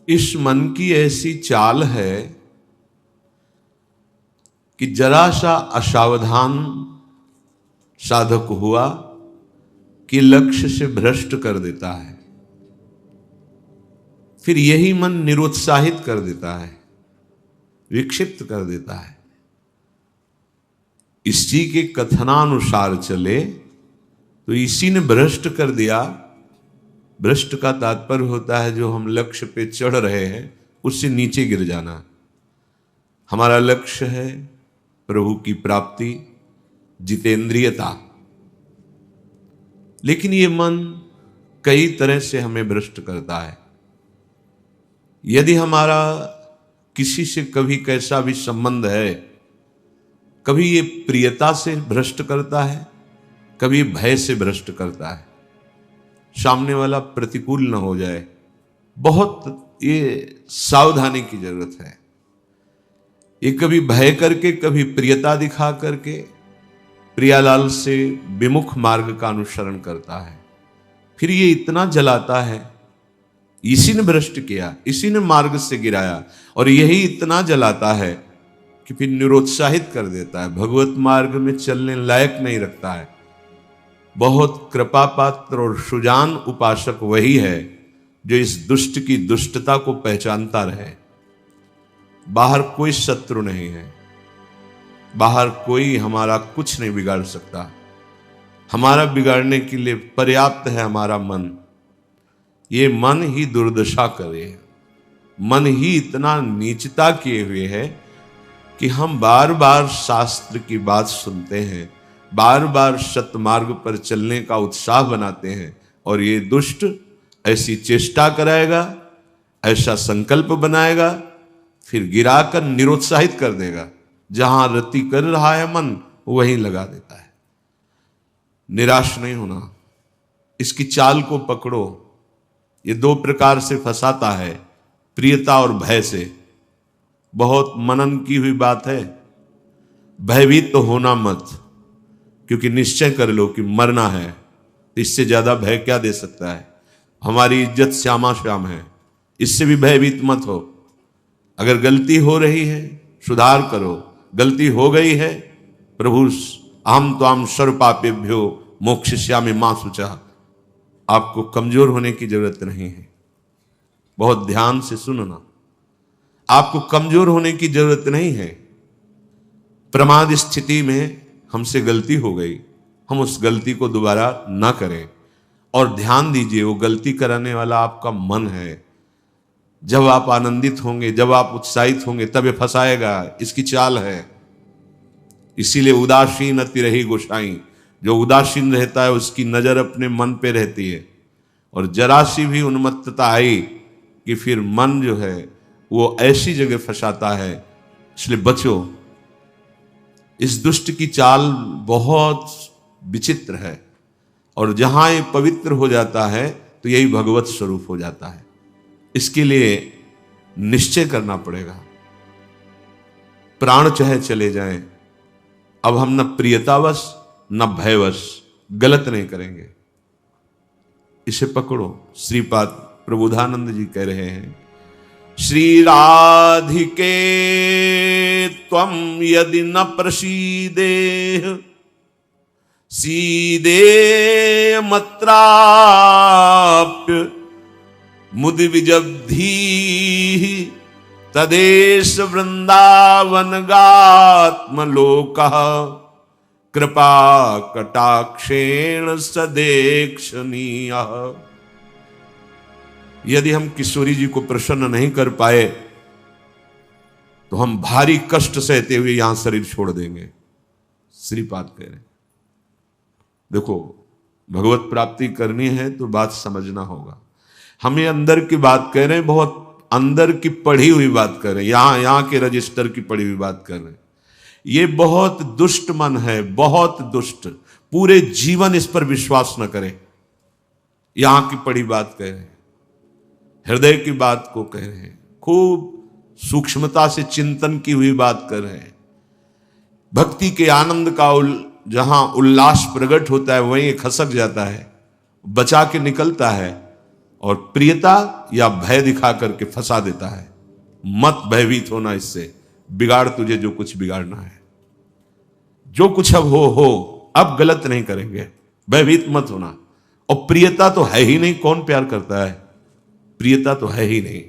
इस मन की ऐसी चाल है कि जरा सा असावधान साधक हुआ कि लक्ष्य से भ्रष्ट कर देता है। फिर यही मन निरुत्साहित कर देता है, विक्षिप्त कर देता है। इसी के कथनानुसार चले तो इसी ने भ्रष्ट कर दिया। भ्रष्ट का तात्पर्य होता है जो हम लक्ष्य पे चढ़ रहे हैं उससे नीचे गिर जाना। हमारा लक्ष्य है प्रभु की प्राप्ति, जितेंद्रियता, लेकिन ये मन कई तरह से हमें भ्रष्ट करता है। यदि हमारा किसी से कभी कैसा भी संबंध है, कभी ये प्रियता से भ्रष्ट करता है, कभी भय से भ्रष्ट करता है, सामने वाला प्रतिकूल न हो जाए। बहुत ये सावधानी की जरूरत है। ये कभी भय करके, कभी प्रियता दिखा करके प्रियालाल से विमुख मार्ग का अनुसरण करता है। फिर ये इतना जलाता है, इसी ने भ्रष्ट किया, इसी ने मार्ग से गिराया, और यही इतना जलाता है कि फिर निरुत्साहित कर देता है, भगवत मार्ग में चलने लायक नहीं रखता है। बहुत कृपा पात्र और सुजान उपासक वही है जो इस दुष्ट की दुष्टता को पहचानता रहे। बाहर कोई शत्रु नहीं है, बाहर कोई हमारा कुछ नहीं बिगाड़ सकता। हमारा बिगाड़ने के लिए पर्याप्त है हमारा मन। ये मन ही दुर्दशा करे, मन ही इतना नीचता किए हुए है कि हम बार बार शास्त्र की बात सुनते हैं, बार बार सतमार्ग पर चलने का उत्साह बनाते हैं, और ये दुष्ट ऐसी चेष्टा कराएगा, ऐसा संकल्प बनाएगा, फिर गिराकर निरुत्साहित कर देगा। जहां रति कर रहा है मन वहीं लगा देता है। निराश नहीं होना, इसकी चाल को पकड़ो। ये दो प्रकार से फंसाता है, प्रियता और भय से। बहुत मनन की हुई बात है। भयभीत तो होना मत, क्योंकि निश्चय कर लो कि मरना है, इससे ज्यादा भय क्या दे सकता है। हमारी इज्जत श्यामा श्याम है, इससे भी भयभीत मत हो। अगर गलती हो रही है सुधार करो, गलती हो गई है प्रभु अहम त्वाम सर्वपापेभ्यो मोक्षयिष्यामि मा शुचः। आपको कमजोर होने की जरूरत नहीं है। बहुत ध्यान से सुनना, आपको कमजोर होने की जरूरत नहीं है। प्रमाद स्थिति में हमसे गलती हो गई, हम उस गलती को दोबारा ना करें। और ध्यान दीजिए, वो गलती कराने वाला आपका मन है। जब आप आनंदित होंगे, जब आप उत्साहित होंगे, तब ये फंसाएगा। इसकी चाल है। इसीलिए उदासीन अति रही गोसाई। जो उदासीन रहता है उसकी नजर अपने मन पे रहती है, और जरा सी भी उन्मत्तता आई कि फिर मन जो है वो ऐसी जगह फंसाता है। इसलिए बचो। इस दुष्ट की चाल बहुत विचित्र है, और जहां ये पवित्र हो जाता है तो यही भगवत स्वरूप हो जाता है। इसके लिए निश्चय करना पड़ेगा। प्राण चाहे चले जाएं, अब हम न प्रियतावश न भयवश गलत नहीं करेंगे। इसे पकड़ो। श्रीपाद प्रबोधानंद जी कह रहे हैं, श्री राधिके त्वं यदि न प्रसीदे सीदे मत्राप्य मुदि विजब्धि तदेश वृंदावन गात्मलोकः कृपा कटाक्षेण सदेक्षणीयः। यदि हम किशोरी जी को प्रसन्न नहीं कर पाए तो हम भारी कष्ट सहते हुए यहां शरीर छोड़ देंगे। श्रीपाद कह रहे हैं, देखो भगवत प्राप्ति करनी है तो बात समझना होगा। हम ये अंदर की बात कह रहे हैं, बहुत अंदर की पढ़ी हुई बात कर रहे हैं, यहां के रजिस्टर की पढ़ी हुई बात कर रहे हैं। ये बहुत दुष्ट मन है, बहुत दुष्ट। पूरे जीवन इस पर विश्वास न करें। यहां की पढ़ी बात कह रहे हैं, हृदय की बात को कह रहे हैं, खूब सूक्ष्मता से चिंतन की हुई बात कर रहे हैं। भक्ति के आनंद का जहां उल्लास प्रकट होता है वहीं खसक जाता है, बचा के निकलता है, और प्रियता या भय दिखा करके फंसा देता है। मत भयभीत होना, इससे बिगाड़ तुझे जो कुछ बिगाड़ना है। जो कुछ अब हो, अब गलत नहीं करेंगे, भयभीत मत होना। और प्रियता तो है ही नहीं, कौन प्यार करता है? प्रियता तो है ही नहीं।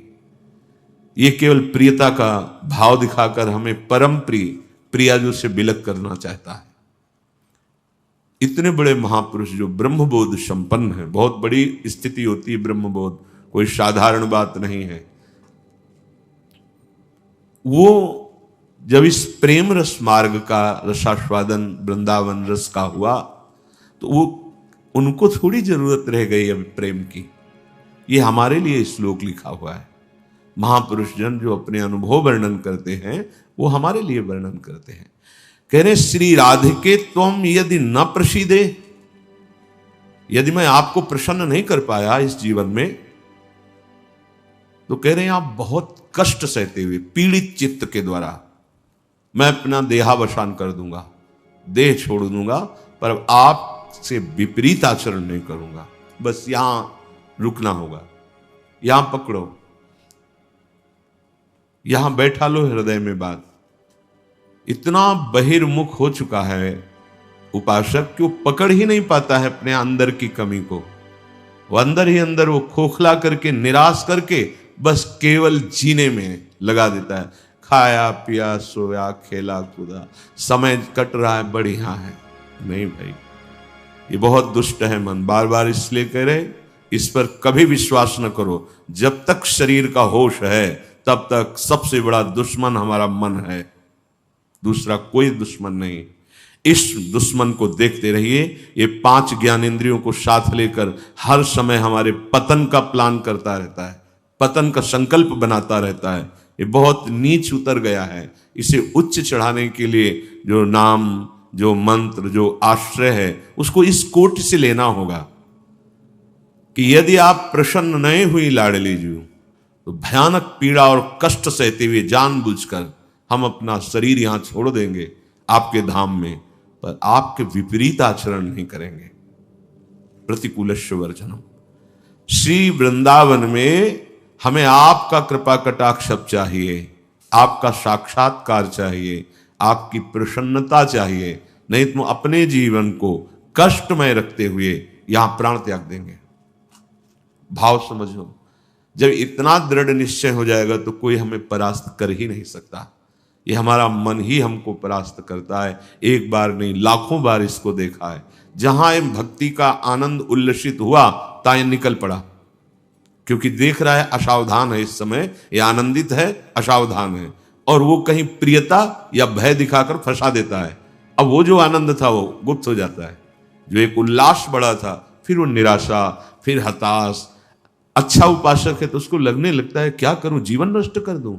ये केवल प्रियता का भाव दिखाकर हमें परम प्रियाजू से बिलक करना चाहता है। इतने बड़े महापुरुष जो ब्रह्मबोध संपन्न है, बहुत बड़ी स्थिति होती है ब्रह्मबोध, कोई साधारण बात नहीं है। वो जब इस प्रेम रस मार्ग का रसास्वादन वृंदावन रस का हुआ, तो वो उनको थोड़ी जरूरत रह गई अब प्रेम की। ये हमारे लिए श्लोक लिखा हुआ है। महापुरुष जन जो अपने अनुभव वर्णन करते हैं, वो हमारे लिए वर्णन करते हैं। कह रहे श्री राधिके त्वम यदि न प्रसीदे, यदि मैं आपको प्रसन्न नहीं कर पाया इस जीवन में, तो कह रहे हैं आप बहुत कष्ट सहते हुए पीड़ित चित्त के द्वारा मैं अपना देहावसान कर दूंगा, देह छोड़ दूंगा, पर आपसे विपरीत आचरण नहीं करूंगा। बस यहां रुकना होगा, यहां पकड़ो, यहां बैठा लो हृदय में बात। इतना बहिर्मुख हो चुका है उपासक कि वो पकड़ ही नहीं पाता है अपने अंदर की कमी को। वो अंदर ही अंदर वो खोखला करके, निराश करके बस केवल जीने में लगा देता है। खाया पिया सोया खेला कूदा, समय कट रहा है, बढ़िया है। नहीं भाई, ये बहुत दुष्ट है मन। बार बार इसलिए कह रहे इस पर कभी विश्वास न करो। जब तक शरीर का होश है तब तक सबसे बड़ा दुश्मन हमारा मन है, दूसरा कोई दुश्मन नहीं। इस दुश्मन को देखते रहिए। ये 5 ज्ञानेंद्रियों को साथ लेकर हर समय हमारे पतन का प्लान करता रहता है, पतन का संकल्प बनाता रहता है। ये बहुत नीच उतर गया है। इसे उच्च चढ़ाने के लिए जो नाम, जो मंत्र, जो आश्रय है, उसको इस कोटि से लेना होगा कि यदि आप प्रसन्न नहीं हुई लाडली जी, तो भयानक पीड़ा और कष्ट सहते हुए जानबूझकर हम अपना शरीर यहां छोड़ देंगे आपके धाम में, पर आपके विपरीत आचरण नहीं करेंगे। प्रतिकूलस्य वर्जनम। श्री वृंदावन में हमें आपका कृपा कटाक्ष चाहिए, आपका साक्षात्कार चाहिए, आपकी प्रसन्नता चाहिए। नहीं तो अपने जीवन को कष्टमय रखते हुए यहां प्राण त्याग देंगे। भाव समझो, जब इतना दृढ़ निश्चय हो जाएगा तो कोई हमें परास्त कर ही नहीं सकता। ये हमारा मन ही हमको परास्त करता है। एक बार नहीं, लाखों बार इसको देखा है। जहां भक्ति का आनंद उल्लसित हुआ, ताए निकल पड़ा, क्योंकि देख रहा है असावधान है इस समय, ये आनंदित है, असावधान है, और वो कहीं प्रियता या भय दिखाकर फंसा देता है। अब वो जो आनंद था वो गुप्त हो जाता है। जो एक उल्लास बढ़ा था, फिर वो निराशा, फिर हताश। अच्छा उपासक है तो उसको लगने लगता है क्या करूं, जीवन नष्ट कर दूं,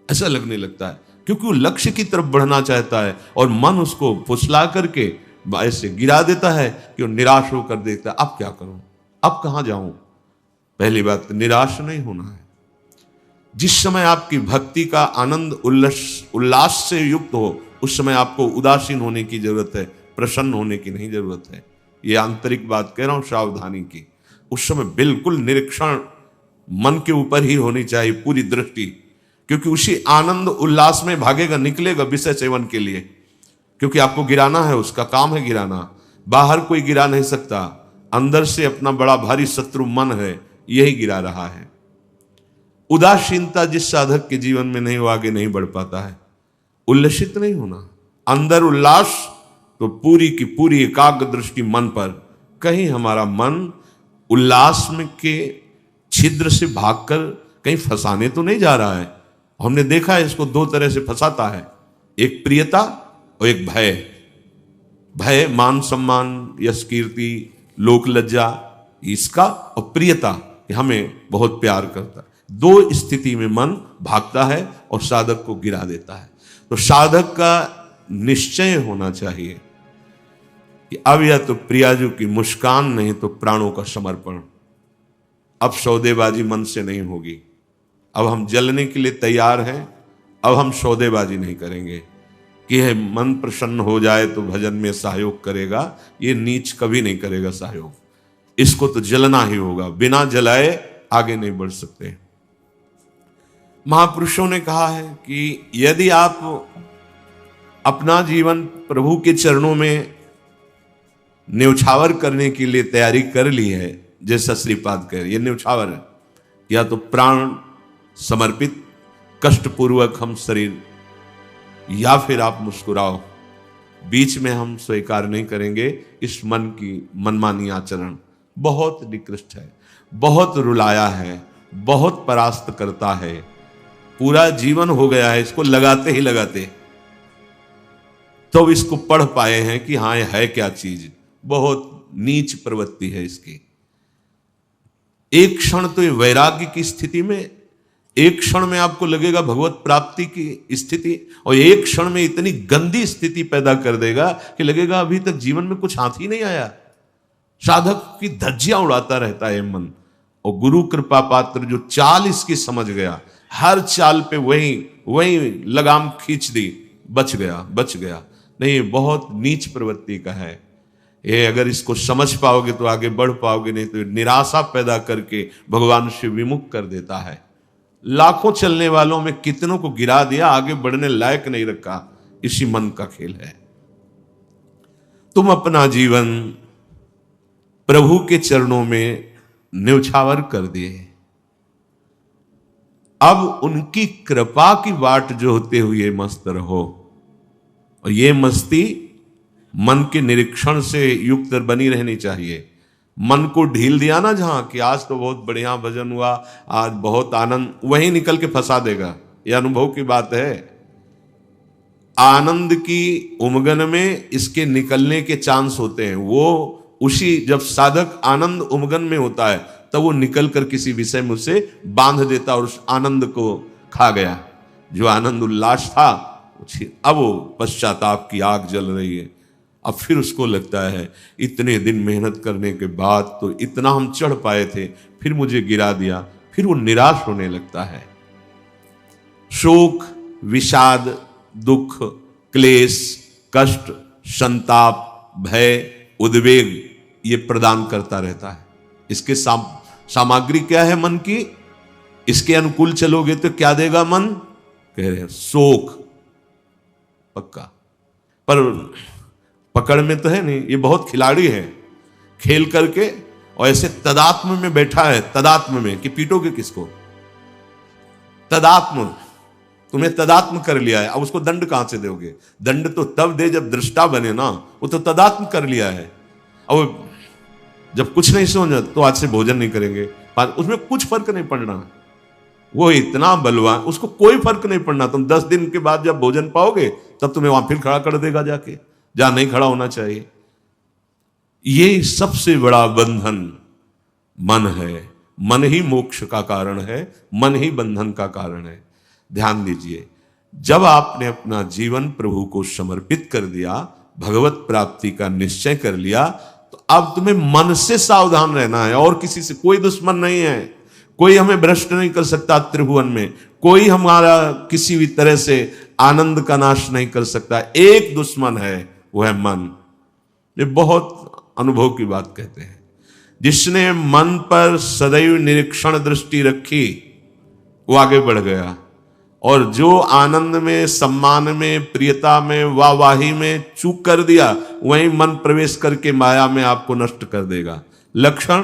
ऐसा लगने लगता है, क्योंकि वो लक्ष्य की तरफ बढ़ना चाहता है और मन उसको फुसला करके ऐसे गिरा देता है कि वो निराश होकर देखता है अब क्या करूं, अब कहां जाऊं। पहली बात, निराश नहीं होना है। जिस समय आपकी भक्ति का आनंद उल्लास से युक्त हो, उस समय आपको उदासीन होने की जरूरत है, प्रसन्न होने की नहीं जरूरत है। ये आंतरिक बात कह रहा हूं, सावधानी की। उस समय बिल्कुल निरीक्षण मन के ऊपर ही होनी चाहिए, पूरी दृष्टि, क्योंकि उसी आनंद उल्लास में भागेगा, निकलेगा विषय सेवन के लिए, क्योंकि आपको गिराना है, उसका काम है गिराना। बाहर कोई गिरा नहीं सकता, अंदर से अपना बड़ा भारी शत्रु मन है, यही गिरा रहा है। उदासीनता जिस साधक के जीवन में नहीं, वो आगे नहीं बढ़ पाता है। उल्लसित नहीं होना, अंदर उल्लास, तो पूरी की पूरी एकाग्र दृष्टि मन पर। कहीं हमारा मन उल्लास में के छिद्र से भागकर कहीं फंसाने तो नहीं जा रहा है। हमने देखा है इसको 2 तरह से फंसाता है, एक प्रियता और एक भय। भय मान सम्मान, यश कीर्ति, लोक लज्जा, इसका, और प्रियता हमें बहुत प्यार करता है। 2 स्थिति में मन भागता है और साधक को गिरा देता है। तो साधक का निश्चय होना चाहिए कि अब या तो प्रियाजू की मुस्कान, नहीं तो प्राणों का समर्पण। अब सौदेबाजी मन से नहीं होगी। अब हम जलने के लिए तैयार हैं। अब हम सौदेबाजी नहीं करेंगे कि है मन प्रसन्न हो जाए तो भजन में सहयोग करेगा। ये नीच कभी नहीं करेगा सहयोग। इसको तो जलना ही होगा, बिना जलाए आगे नहीं बढ़ सकते। महापुरुषों ने कहा है कि यदि आप अपना जीवन प्रभु के चरणों में न्यौछावर करने के लिए तैयारी कर ली है, जैसा श्रीपाद कह रहे, ये न्यौछावर है, या तो प्राण समर्पित कष्टपूर्वक हम शरीर, या फिर आप मुस्कुराओ, बीच में हम स्वीकार नहीं करेंगे इस मन की मनमानी आचरण। बहुत निकृष्ट है, बहुत रुलाया है, बहुत परास्त करता है, पूरा जीवन हो गया है इसको लगाते ही लगाते, तो इसको पढ़ पाए हैं कि हाँ ये है क्या चीज। बहुत नीच प्रवृत्ति है इसकी। एक क्षण तो ये वैराग्य की स्थिति में, एक क्षण में आपको लगेगा भगवत प्राप्ति की स्थिति, और एक क्षण में इतनी गंदी स्थिति पैदा कर देगा कि लगेगा अभी तक जीवन में कुछ हाथ ही नहीं आया। साधक की धज्जियां उड़ाता रहता है मन। और गुरु कृपा पात्र जो चाल इसकी समझ गया, हर चाल पे वही लगाम खींच दी, बच गया। नहीं, बहुत नीच प्रवृत्ति का है ये। अगर इसको समझ पाओगे तो आगे बढ़ पाओगे, नहीं तो निराशा पैदा करके भगवान से विमुख कर देता है। लाखों चलने वालों में कितनों को गिरा दिया, आगे बढ़ने लायक नहीं रखा। इसी मन का खेल है। तुम अपना जीवन प्रभु के चरणों में न्यौछावर कर दिए। अब उनकी कृपा की बाट जो होते हुए मस्त रहो। और ये मस्ती मन के निरीक्षण से युक्त बनी रहनी चाहिए। मन को ढील दिया ना जहां कि आज तो बहुत बढ़िया भजन हुआ, आज बहुत आनंद, वहीं निकल के फंसा देगा। ये अनुभव की बात है। आनंद की उमगन में इसके निकलने के चांस होते हैं। वो उसी, जब साधक आनंद उमगन में होता है तब वो निकल कर किसी विषय में उसे बांध देता और उस आनंद को खा गया। जो आनंद उल्लास था, अब वो पश्चाताप की आग जल रही है। अब फिर उसको लगता है इतने दिन मेहनत करने के बाद तो इतना हम चढ़ पाए थे, फिर मुझे गिरा दिया। फिर वो निराश होने लगता है। शोक, विषाद, दुख, क्लेश, कष्ट, संताप, भय, उद्वेग ये प्रदान करता रहता है। इसके सामग्री क्या है मन की? इसके अनुकूल चलोगे तो क्या देगा मन? कह रहे हैं शोक पक्का। पर पकड़ में तो है नहीं, ये बहुत खिलाड़ी है। खेल करके और ऐसे तदात्म में बैठा है, तदात्म में कि पीटोगे किसको? तदात्म, तुम्हें तदात्म कर लिया है। अब उसको दंड कहां से दोगे? दंड तो तब दे जब दृष्टा बने ना। वो तो तदात्म कर लिया है। अब जब कुछ नहीं समझा तो आज से भोजन नहीं करेंगे, उसमें कुछ फर्क नहीं पड़ना। वो इतना बलवान, उसको कोई फर्क नहीं पड़ना। तुम 10 दिन के बाद जब भोजन पाओगे तब तुम्हें वहां फिर खड़ा कर देगा जाके, जहां नहीं खड़ा होना चाहिए। ये सबसे बड़ा बंधन मन है। मन ही मोक्ष का कारण है, मन ही बंधन का कारण है। ध्यान दीजिए, जब आपने अपना जीवन प्रभु को समर्पित कर दिया, भगवत प्राप्ति का निश्चय कर लिया, तो अब तुम्हें मन से सावधान रहना है। और किसी से कोई दुश्मन नहीं है। कोई हमें भ्रष्ट नहीं कर सकता त्रिभुवन में। कोई हमारा किसी भी तरह से आनंद का नाश नहीं कर सकता। एक दुश्मन है, वो है मन। ये बहुत अनुभव की बात कहते हैं। जिसने मन पर सदैव निरीक्षण दृष्टि रखी वो आगे बढ़ गया। और जो आनंद में, सम्मान में, प्रियता में, वाहवाही में चूक कर दिया, वहीं मन प्रवेश करके माया में आपको नष्ट कर देगा। लक्षण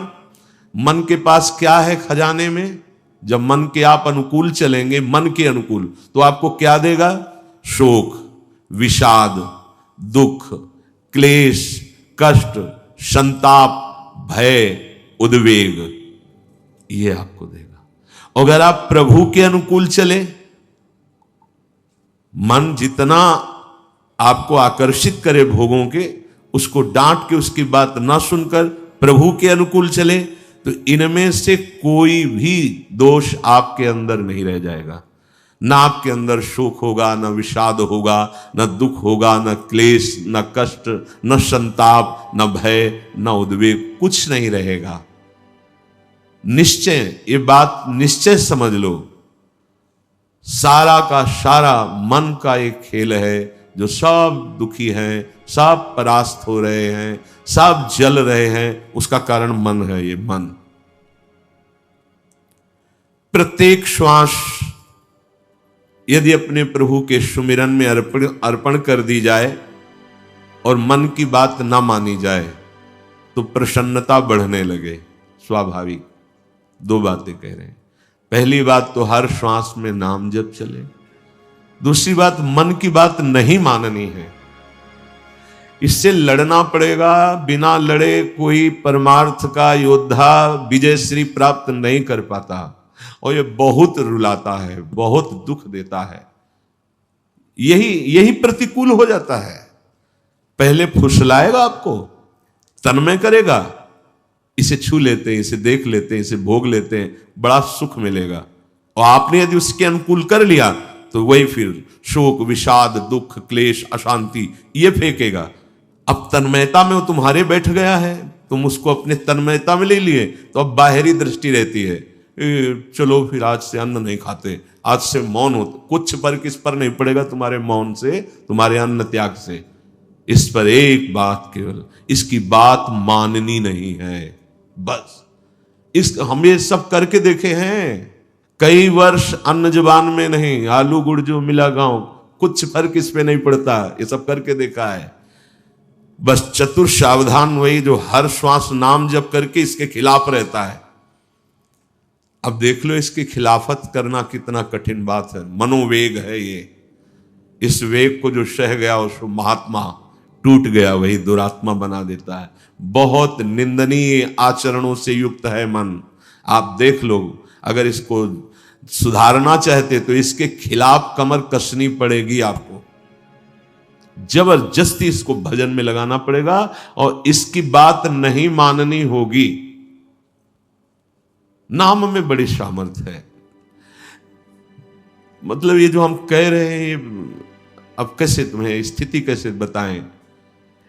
मन के पास क्या है खजाने में? जब मन के आप अनुकूल चलेंगे, मन के अनुकूल, तो आपको क्या देगा? शोक, विषाद, दुख, क्लेश, कष्ट, संताप, भय, उद्वेग, ये आपको देगा। अगर आप प्रभु के अनुकूल चले, मन जितना आपको आकर्षित करे भोगों के, उसको डांट के उसकी बात ना सुनकर प्रभु के अनुकूल चले, तो इनमें से कोई भी दोष आपके अंदर नहीं रह जाएगा। ना आपके अंदर शोक होगा, ना विषाद होगा, ना दुख होगा, ना क्लेश, ना कष्ट, ना संताप, ना भय, ना उद्वेग, कुछ नहीं रहेगा। निश्चय, ये बात निश्चय समझ लो। सारा का सारा मन का एक खेल है। जो सब दुखी हैं, सब परास्त हो रहे हैं, सब जल रहे हैं, उसका कारण मन है। ये मन प्रत्येक श्वास यदि अपने प्रभु के सुमिरन में अर्पण कर दी जाए और मन की बात ना मानी जाए तो प्रसन्नता बढ़ने लगे। स्वाभाविक दो बातें कह रहे हैं। पहली बात तो हर श्वास में नाम जप चले। दूसरी बात, मन की बात नहीं माननी है। इससे लड़ना पड़ेगा। बिना लड़े कोई परमार्थ का योद्धा विजय श्री प्राप्त नहीं कर पाता, और ये बहुत रुलाता है, बहुत दुख देता है। यही प्रतिकूल हो जाता है। पहले फुसलाएगा आपको, तन्मय करेगा, इसे छू लेते हैं, इसे देख लेते हैं, इसे भोग लेते हैं, बड़ा सुख मिलेगा। और आपने यदि उसके अनुकूल कर लिया तो वही फिर शोक, विषाद, दुख, क्लेश, अशांति ये फेंकेगा। अब तन्मयता में वो तुम्हारे बैठ गया है, तुम उसको अपने तन्मयता में ले लिए, तो अब बाहरी दृष्टि रहती है, चलो फिर आज से अन्न नहीं खाते, आज से मौन हो। कुछ पर किस पर नहीं पड़ेगा तुम्हारे मौन से, तुम्हारे अन्न त्याग से। इस पर एक बात केवल, इसकी बात माननी नहीं है, बस। हम ये सब करके देखे हैं। कई वर्ष अन्न जुबान में नहीं, आलू गुड़ जो मिला गांव, कुछ फर्क इस पे नहीं पड़ता। ये सब करके देखा है। बस चतुर सावधान वही जो हर श्वास नाम जप करके इसके खिलाफ रहता है। अब देख लो इसकी खिलाफत करना कितना कठिन बात है। मनोवेग है ये। इस वेग को जो सह गया उसको महात्मा, टूट गया वही दुरात्मा बना देता है। बहुत निंदनीय आचरणों से युक्त है मन। आप देख लो, अगर इसको सुधारना चाहते तो इसके खिलाफ कमर कसनी पड़ेगी आपको। जबरदस्ती इसको भजन में लगाना पड़ेगा और इसकी बात नहीं माननी होगी। नाम में बड़ी सामर्थ्य है। मतलब ये जो हम कह रहे हैं, अब कैसे तुम्हें स्थिति कैसे बताएं,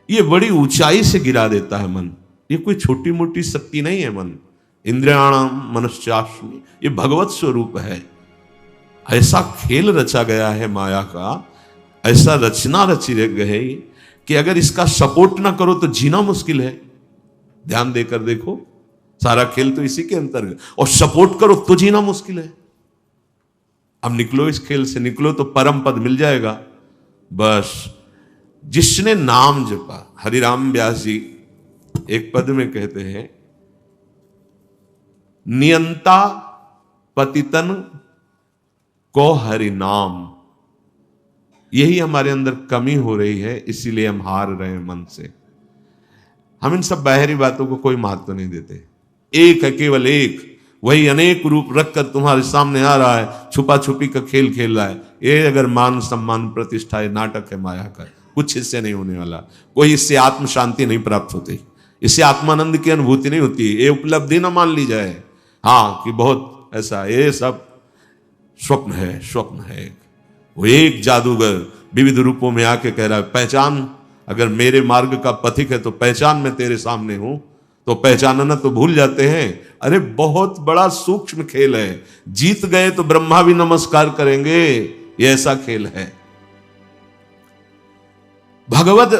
ये बड़ी ऊंचाई से गिरा देता है मन। ये कोई छोटी मोटी शक्ति नहीं है मन। इंद्रियाणाम मनश्चास्मि, ये भगवत स्वरूप है। ऐसा खेल रचा गया है माया का, ऐसा रचना रची गई कि अगर इसका सपोर्ट ना करो तो जीना मुश्किल है। ध्यान देकर देखो, सारा खेल तो इसी के अंतर्गत, और सपोर्ट करो तो जीना मुश्किल है। अब निकलो इस खेल से, निकलो तो परम पद मिल जाएगा। बस जिसने नाम जपा, हरिराम व्यास जी एक पद में कहते हैं, नियंता पतितन को हरि नाम। यही हमारे अंदर कमी हो रही है, इसीलिए हम हार रहे हैं मन से। हम इन सब बाहरी बातों को कोई महत्व नहीं देते। एक है, केवल एक, वही अनेक रूप रखकर तुम्हारे सामने आ रहा है, छुपा छुपी का खेल खेल रहा है। ये अगर मान सम्मान प्रतिष्ठा, ये नाटक है माया का, कुछ इससे नहीं होने वाला। कोई इससे आत्म शांति नहीं प्राप्त होती, इससे आत्मानंद की अनुभूति नहीं होती। ये उपलब्धि ना मान ली जाए हाँ कि बहुत ऐसा, ये सब स्वप्न है, स्वप्न है। वो एक जादूगर विविध रूपों में आके कह रहा है, पहचान, अगर मेरे मार्ग का पथिक है तो पहचान, मैं तेरे सामने हूं। तो पहचानना तो भूल जाते हैं। अरे बहुत बड़ा सूक्ष्म खेल है। जीत गए तो ब्रह्मा भी नमस्कार करेंगे, ये ऐसा खेल है। भगवत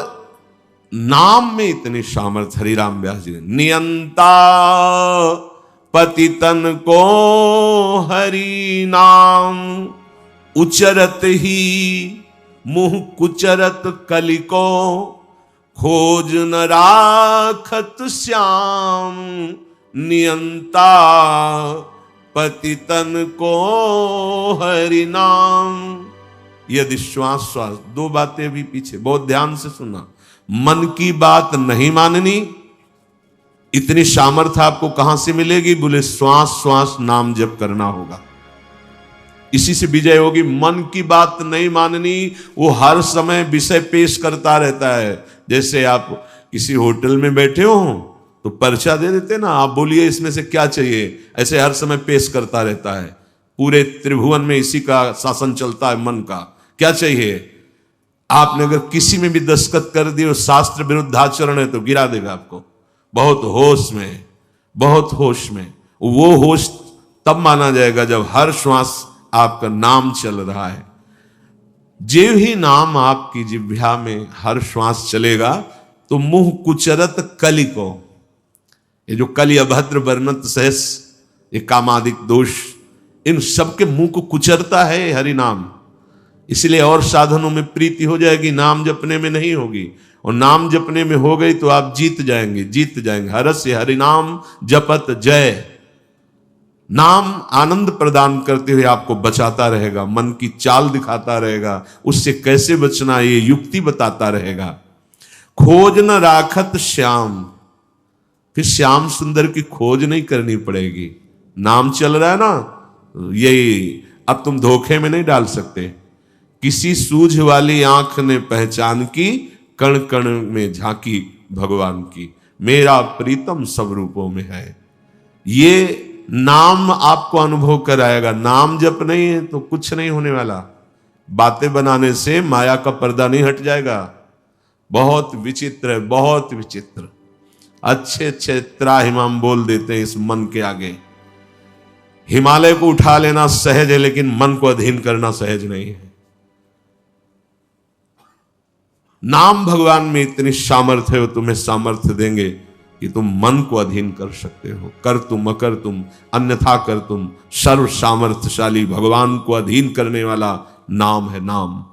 नाम में इतनी सामर्थ्य। हरिराम व्यास जी, नियंता पतितन को हरि नाम, उचरत ही मुंह कुचरत कलिको, खोज न राखत श्याम, नियंता पतितन को हरि नाम। यदि श्वास श्वास, दो बातें भी पीछे, बहुत ध्यान से सुनना। मन की बात नहीं माननी, इतनी सामर्थ्य आपको कहां से मिलेगी? बोले श्वास श्वास नाम जप करना होगा, इसी से विजय होगी। मन की बात नहीं माननी, वो हर समय विषय पेश करता रहता है। जैसे आप किसी होटल में बैठे हो तो पर्चा दे देते ना, आप बोलिए इसमें से क्या चाहिए, ऐसे हर समय पेश करता रहता है। पूरे त्रिभुवन में इसी का शासन चलता है, मन का। क्या चाहिए? आपने अगर किसी में भी दस्तखत कर दी और शास्त्र विरुद्ध आचरण है तो गिरा देगा आपको। बहुत होश में, बहुत होश में। वो होश तब माना जाएगा जब हर श्वास आपका नाम चल रहा है। जे ही नाम आपकी जिह्वा में हर श्वास चलेगा तो मुंह कुचरत कलि को, ये जो कलि अभद्र वर्णत सहस, ये कामादिक दोष, इन सबके मुंह को कुचरता है हरि नाम। इसलिए और साधनों में प्रीति हो जाएगी, नाम जपने में नहीं होगी। और नाम जपने में हो गई तो आप जीत जाएंगे, जीत जाएंगे। हरस्य हरि नाम जपत जय। नाम आनंद प्रदान करते हुए आपको बचाता रहेगा, मन की चाल दिखाता रहेगा, उससे कैसे बचना ये युक्ति बताता रहेगा। खोज न राखत श्याम, फिर श्याम सुंदर की खोज नहीं करनी पड़ेगी। नाम चल रहा है ना, यही अब तुम धोखे में नहीं डाल सकते। किसी सूझ वाली आंख ने पहचान की, कण कण में झांकी भगवान की, मेरा प्रीतम सब रूपों में है। ये नाम आपको अनुभव कराएगा। नाम जप नहीं है तो कुछ नहीं होने वाला। बातें बनाने से माया का पर्दा नहीं हट जाएगा। बहुत विचित्र है, बहुत विचित्र। अच्छे अच्छे त्राहिमाम बोल देते हैं इस मन के आगे। हिमालय को उठा लेना सहज है, लेकिन मन को अधीन करना सहज नहीं है। नाम भगवान में इतनी सामर्थ्य है, वो तुम्हें सामर्थ्य देंगे कि तुम मन को अधीन कर सकते हो। कर तुम अकर तुम अन्यथा कर तुम, सर्व सामर्थ्यशाली भगवान को अधीन करने वाला नाम है नाम।